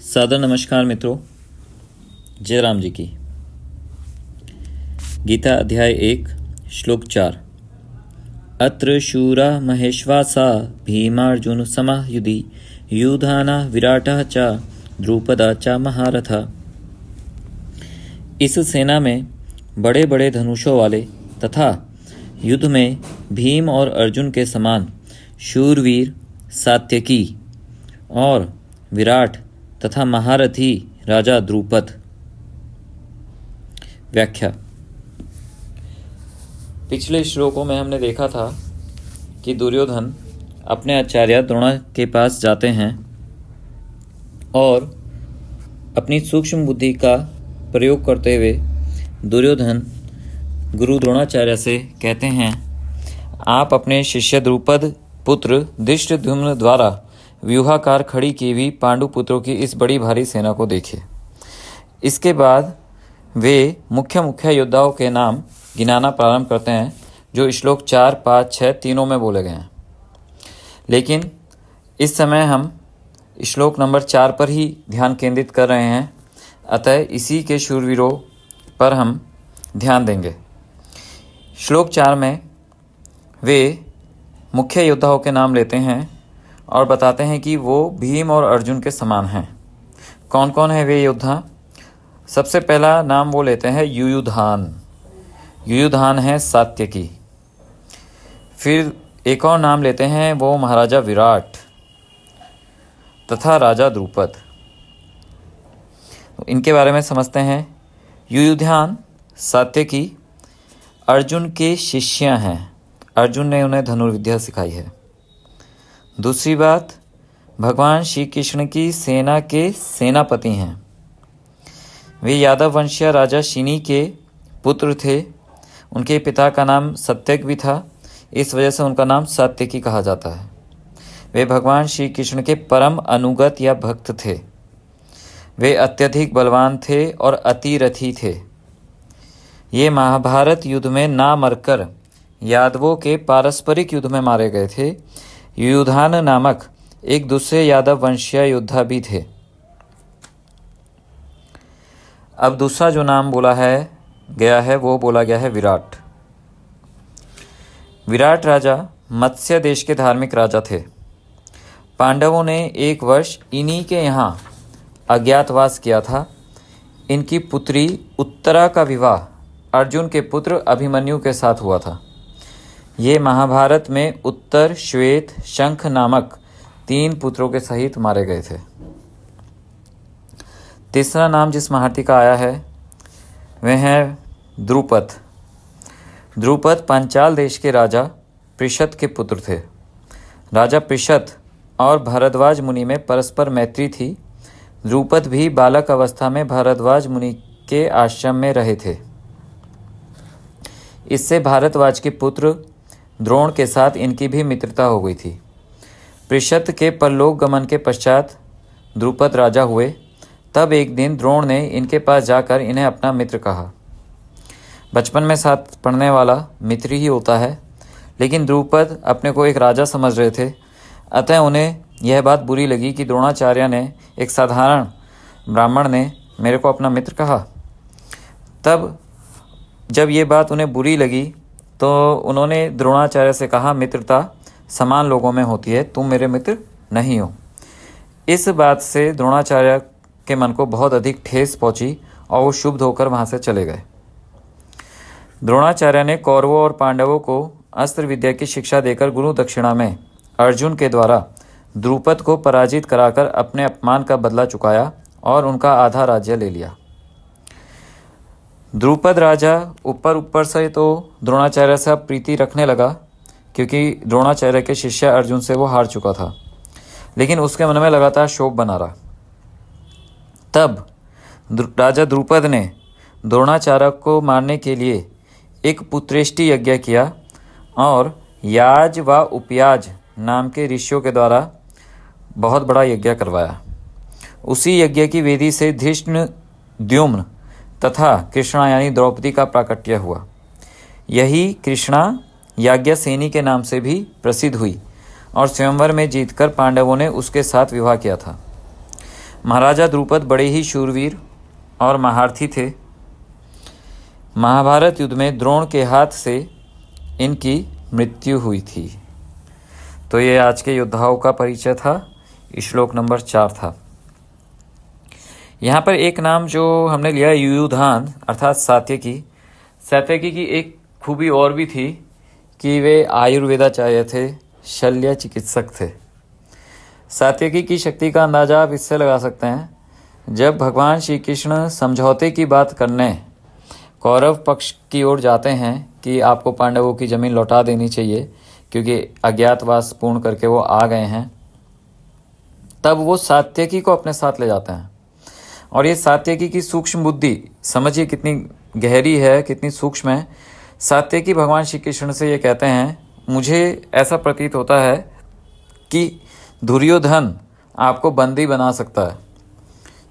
सादर नमस्कार मित्रों। जय राम जी की। गीता अध्याय 1 श्लोक 4। अत्र शूरा महेश्वासा भीमार्जुन समायुधि युधाना विराटः च द्रुपदा च महारथा। इस सेना में बड़े बड़े धनुषों वाले तथा युद्ध में भीम और अर्जुन के समान शूरवीर सात्यकी और विराट तथा महारथी राजा द्रुपद। व्याख्या। पिछले श्लोकों में हमने देखा था कि दुर्योधन अपने आचार्य द्रोण के पास जाते हैं और अपनी सूक्ष्म बुद्धि का प्रयोग करते हुए दुर्योधन गुरु द्रोणाचार्य से कहते हैं, आप अपने शिष्य द्रुपद पुत्र धृष्टद्युम्न द्वारा व्यूहाकार खड़ी की हुई पांडु पुत्रों की इस बड़ी भारी सेना को देखिए। इसके बाद वे मुख्य योद्धाओं के नाम गिनाना प्रारंभ करते हैं जो श्लोक 4, 5, 6 तीनों में बोले गए हैं। लेकिन इस समय हम श्लोक नंबर 4 पर ही ध्यान केंद्रित कर रहे हैं, अतः इसी के शूरवीरों पर हम ध्यान देंगे। श्लोक 4 में वे मुख्य योद्धाओं के नाम लेते हैं और बताते हैं कि वो भीम और अर्जुन के समान हैं। कौन कौन है वे योद्धा? सबसे पहला नाम वो लेते हैं युयुधान। युयुधान है सात्यकी। फिर एक और नाम लेते हैं वो महाराजा विराट तथा राजा द्रुपद। तो इनके बारे में समझते हैं। युयुधान सात्यकी अर्जुन के शिष्य हैं। अर्जुन ने उन्हें धनुर्विद्या सिखाई है। दूसरी बात, भगवान श्री कृष्ण की सेना के सेनापति हैं। वे यादव वंशीय राजा शिनी के पुत्र थे। उनके पिता का नाम सत्यक भी था, इस वजह से उनका नाम सात्यकी कहा जाता है। वे भगवान श्री कृष्ण के परम अनुगत या भक्त थे। वे अत्यधिक बलवान थे और अतिरथी थे। ये महाभारत युद्ध में ना मरकर यादवों के पारस्परिक युद्ध में मारे गए थे। युयुधान नामक एक दूसरे यादव वंशीय योद्धा भी थे। अब दूसरा जो नाम बोला गया है वो बोला गया है विराट। विराट राजा मत्स्य देश के धार्मिक राजा थे। पांडवों ने एक वर्ष इन्हीं के यहाँ अज्ञातवास किया था। इनकी पुत्री उत्तरा का विवाह अर्जुन के पुत्र अभिमन्यु के साथ हुआ था। ये महाभारत में उत्तर, श्वेत, शंख नामक 3 पुत्रों के सहित मारे गए थे। तीसरा नाम जिस महारथी का आया है वह है द्रुपद। द्रुपद पांचाल देश के राजा पृषत के पुत्र थे। राजा पृषत और भारद्वाज मुनि में परस्पर मैत्री थी। द्रुपद भी बालक अवस्था में भारद्वाज मुनि के आश्रम में रहे थे। इससे भारद्वाज के पुत्र द्रोण के साथ इनकी भी मित्रता हो गई थी। पृषत के परलोक गमन के पश्चात द्रुपद राजा हुए। तब एक दिन द्रोण ने इनके पास जाकर इन्हें अपना मित्र कहा। बचपन में साथ पढ़ने वाला मित्र ही होता है, लेकिन द्रुपद अपने को एक राजा समझ रहे थे, अतः उन्हें यह बात बुरी लगी कि द्रोणाचार्य ने, एक साधारण ब्राह्मण ने, मेरे को अपना मित्र कहा। तब जब ये बात उन्हें बुरी लगी तो उन्होंने द्रोणाचार्य से कहा, मित्रता समान लोगों में होती है, तुम मेरे मित्र नहीं हो। इस बात से द्रोणाचार्य के मन को बहुत अधिक ठेस पहुंची और वो क्षुब्ध होकर वहां से चले गए। द्रोणाचार्य ने कौरवों और पांडवों को अस्त्र विद्या की शिक्षा देकर गुरु दक्षिणा में अर्जुन के द्वारा द्रुपद को पराजित कराकर अपने अपमान का बदला चुकाया और उनका आधा राज्य ले लिया। द्रुपद राजा ऊपर से तो द्रोणाचार्य से प्रीति रखने लगा, क्योंकि द्रोणाचार्य के शिष्य अर्जुन से वो हार चुका था, लेकिन उसके मन में लगातार शोक बना रहा। तब राजा द्रुपद ने द्रोणाचार्य को मारने के लिए एक पुत्रेष्टि यज्ञ किया और याज व उपयाज नाम के ऋषियों के द्वारा बहुत बड़ा यज्ञ करवाया। उसी यज्ञ की वेदी से धृष्टद्युम्न तथा कृष्णा यानी द्रौपदी का प्राकट्य हुआ। यही कृष्णा याज्ञसेनी के नाम से भी प्रसिद्ध हुई और स्वयंवर में जीतकर पांडवों ने उसके साथ विवाह किया था। महाराजा द्रुपद बड़े ही शूरवीर और महारथी थे। महाभारत युद्ध में द्रोण के हाथ से इनकी मृत्यु हुई थी। तो ये आज के योद्धाओं का परिचय था। श्लोक नंबर 4 था। यहाँ पर एक नाम जो हमने लिया युयुधान अर्थात सात्यकी। सात्यकी की एक खूबी और भी थी कि वे आयुर्वेदाचार्य थे, शल्य चिकित्सक थे। सात्यकी की शक्ति का अंदाजा आप इससे लगा सकते हैं, जब भगवान श्री कृष्ण समझौते की बात करने कौरव पक्ष की ओर जाते हैं कि आपको पांडवों की जमीन लौटा देनी चाहिए क्योंकि अज्ञातवास पूर्ण करके वो आ गए हैं, तब वो सात्यकी को अपने साथ ले जाते हैं। और ये सात्यकी की सूक्ष्म बुद्धि समझिए कितनी गहरी है, कितनी सूक्ष्म है। सात्यकी भगवान श्री कृष्ण से ये कहते हैं, मुझे ऐसा प्रतीत होता है कि दुर्योधन आपको बंदी बना सकता है।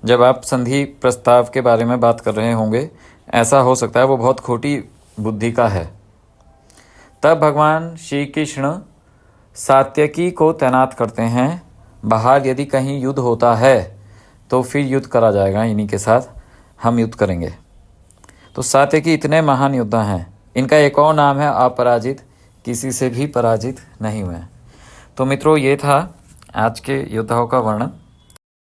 जब आप संधि प्रस्ताव के बारे में बात कर रहे होंगे, ऐसा हो सकता है, वो बहुत खोटी बुद्धि का है। तब भगवान श्री कृष्ण सात्यकी को तैनात करते हैं। बाहर यदि कहीं युद्ध होता है तो फिर युद्ध करा जाएगा, इन्हीं के साथ हम युद्ध करेंगे। तो सात्यकी इतने महान योद्धा हैं। इनका एक और नाम है अपराजित, किसी से भी पराजित नहीं हुए। तो मित्रों, ये था आज के योद्धाओं का वर्णन।